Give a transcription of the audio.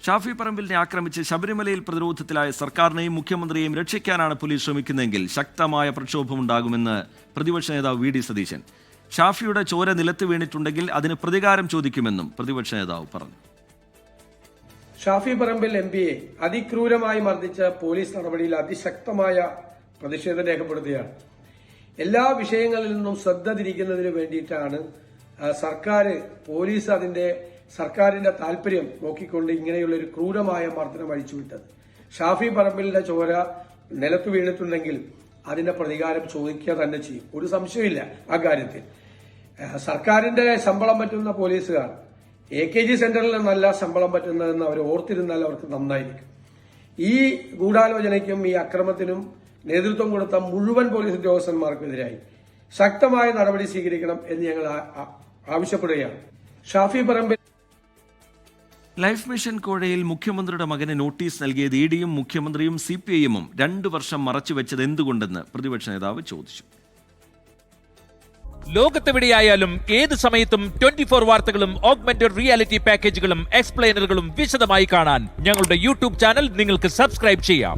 ഷാഫി പറമ്പിലിനെ ആക്രമിച്ച് ശബരിമലയിൽ പ്രതിരോധത്തിലായ സർക്കാരിനെയും മുഖ്യമന്ത്രിയെയും രക്ഷിക്കാനാണ് പോലീസ് ശ്രമിക്കുന്നതെങ്കിൽ ശക്തമായ പ്രക്ഷോഭമുണ്ടാകുമെന്ന് പ്രതിപക്ഷ നേതാവ് വി ഡി സതീശൻ. ഷാഫിയുടെ ചോര നിലത്ത് വീണിട്ടുണ്ടെങ്കിൽ അതിന് പ്രതികാരം ചോദിക്കുമെന്നും പ്രതിപക്ഷ നേതാവ് പറഞ്ഞു. ഷാഫി പറമ്പിൽ എംപിയെ അതിക്രൂരമായി മർദ്ദിച്ച പോലീസ് നടപടിയിൽ അതിശക്തമായ പ്രതിഷേധം രേഖപ്പെടുത്തുകയാണ്. എല്ലാ വിഷയങ്ങളിൽ നിന്നും ശ്രദ്ധ തിരിക്കുന്നതിന് വേണ്ടിയിട്ടാണ് പോലീസ് സർക്കാരിന്റെ താല്പര്യം നോക്കിക്കൊണ്ട് ഇങ്ങനെയുള്ള ഒരു ക്രൂരമായ മർദ്ദനം അഴിച്ചുവിട്ടത്. ഷാഫി പറമ്പിലിന്റെ ചോര നിലത്ത് വീണിട്ടുണ്ടെങ്കിൽ അതിന്റെ പ്രതികാരം ചോദിക്കുക തന്നെ ചെയ്യും. ഒരു സംശയമില്ല ആ കാര്യത്തിൽ. സർക്കാരിന്റെ ശമ്പളം പറ്റുന്ന പോലീസുകാർ AKG സെന്ററിൽ നല്ല ശമ്പളം പറ്റുന്നതെന്ന് അവർ ഓർത്തിരുന്നാൽ അവർക്ക് നന്നായിരിക്കും. ഈ ഗൂഢാലോചനയ്ക്കും ഈ അക്രമത്തിനും നേതൃത്വം കൊടുത്ത മുഴുവൻ പോലീസ് ഉദ്യോഗസ്ഥന്മാർക്കെതിരായി ശക്തമായ നടപടി സ്വീകരിക്കണം എന്ന് ഞങ്ങൾ ആവശ്യപ്പെടുകയാണ്. ഷാഫി പറമ്പിൽ ലൈഫ് മിഷൻ കോഴയിൽ മുഖ്യമന്ത്രിയുടെ മകന് നോട്ടീസ് നൽകിയത് ഇഡിയും മുഖ്യമന്ത്രിയും CPIM-ഉം 2 വർഷം മറച്ചുവെച്ചത് എന്തുകൊണ്ടെന്ന് പ്രതിപക്ഷ നേതാവ് ചോദിച്ചു. ലോകത്തെവിടെയായാലും ഏത് സമയത്തും 24 വാർത്തകളും ഓഗ്മെന്റഡ് റിയാലിറ്റി പാക്കേജുകളും എക്സ്പ്ലെയിനറുകളും വിശദമായി കാണാൻ ഞങ്ങളുടെ YouTube ചാനൽ നിങ്ങൾക്ക് സബ്സ്ക്രൈബ് ചെയ്യാം.